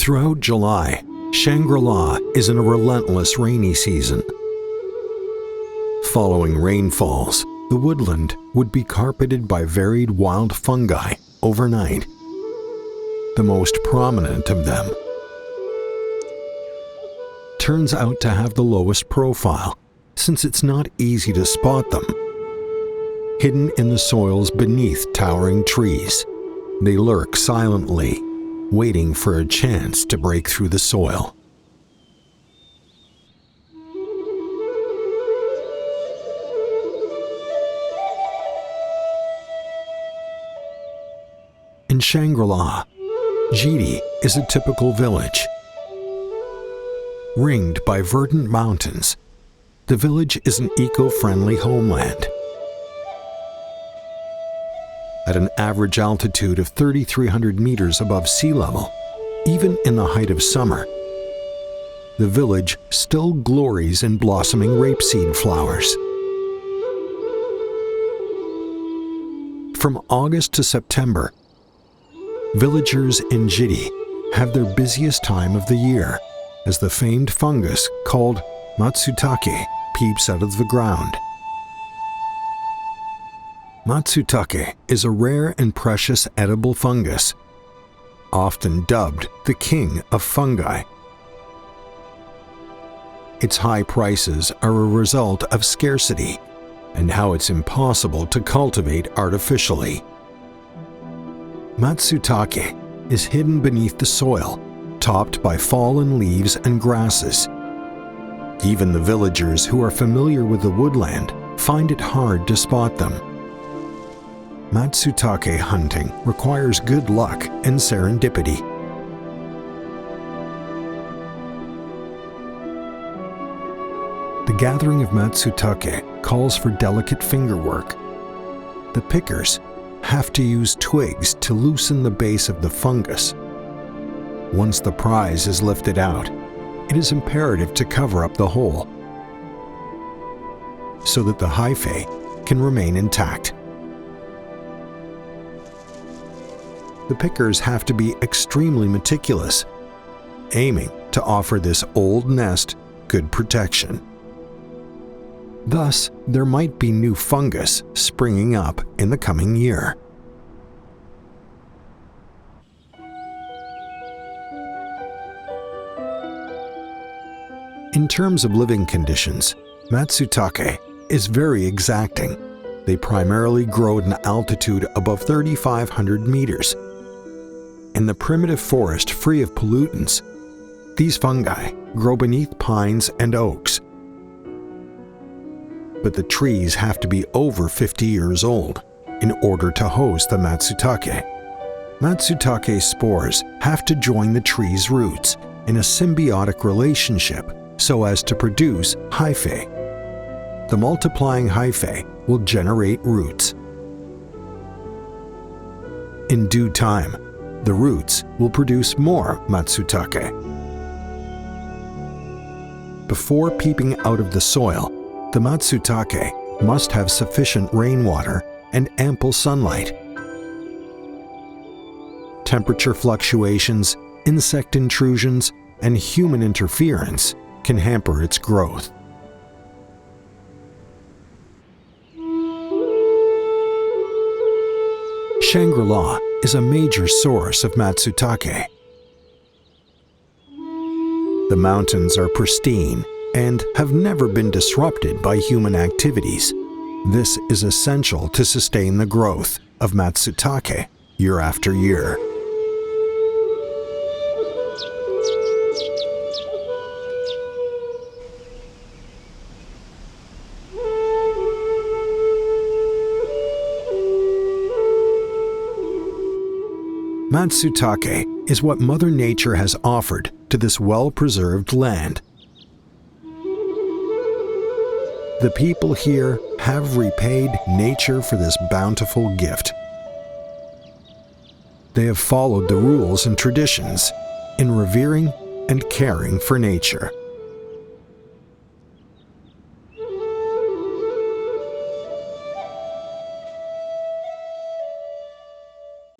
Throughout July, Shangri-La is in a relentless rainy season. Following rainfalls, the woodland would be carpeted by varied wild fungi overnight. The most prominent of them turns out to have the lowest profile, since it's not easy to spot them. Hidden in the soils beneath towering trees, they lurk silently, waiting for a chance to break through the soil. In Shangri-La, Jiti is a typical village. Ringed by verdant mountains, the village is an eco-friendly homeland. At an average altitude of 3,300 meters above sea level, even in the height of summer, the village still glories in blossoming rapeseed flowers. From August to September, villagers in Jiti have their busiest time of the year as the famed fungus called Matsutake peeps out of the ground. Matsutake is a rare and precious edible fungus, often dubbed the king of fungi. Its high prices are a result of scarcity and how it's impossible to cultivate artificially. Matsutake is hidden beneath the soil, topped by fallen leaves and grasses. Even the villagers who are familiar with the woodland find it hard to spot them. Matsutake hunting requires good luck and serendipity. The gathering of Matsutake calls for delicate fingerwork. The pickers have to use twigs to loosen the base of the fungus. Once the prize is lifted out, it is imperative to cover up the hole so that the hyphae can remain intact. The pickers have to be extremely meticulous, aiming to offer this old nest good protection. Thus, there might be new fungus springing up in the coming year. In terms of living conditions, Matsutake is very exacting. They primarily grow at an altitude above 3,500 meters. In the primitive forest free of pollutants, these fungi grow beneath pines and oaks. But the trees have to be over 50 years old in order to host the Matsutake. Matsutake spores have to join the tree's roots in a symbiotic relationship so as to produce hyphae. The multiplying hyphae will generate roots. In due time, the roots will produce more Matsutake. Before peeping out of the soil, the Matsutake must have sufficient rainwater and ample sunlight. Temperature fluctuations, insect intrusions, and human interference can hamper its growth. Shangri-La is a major source of Matsutake. The mountains are pristine and have never been disrupted by human activities. This is essential to sustain the growth of Matsutake year after year. Matsutake is what Mother Nature has offered to this well-preserved land. The people here have repaid nature for this bountiful gift. They have followed the rules and traditions in revering and caring for nature.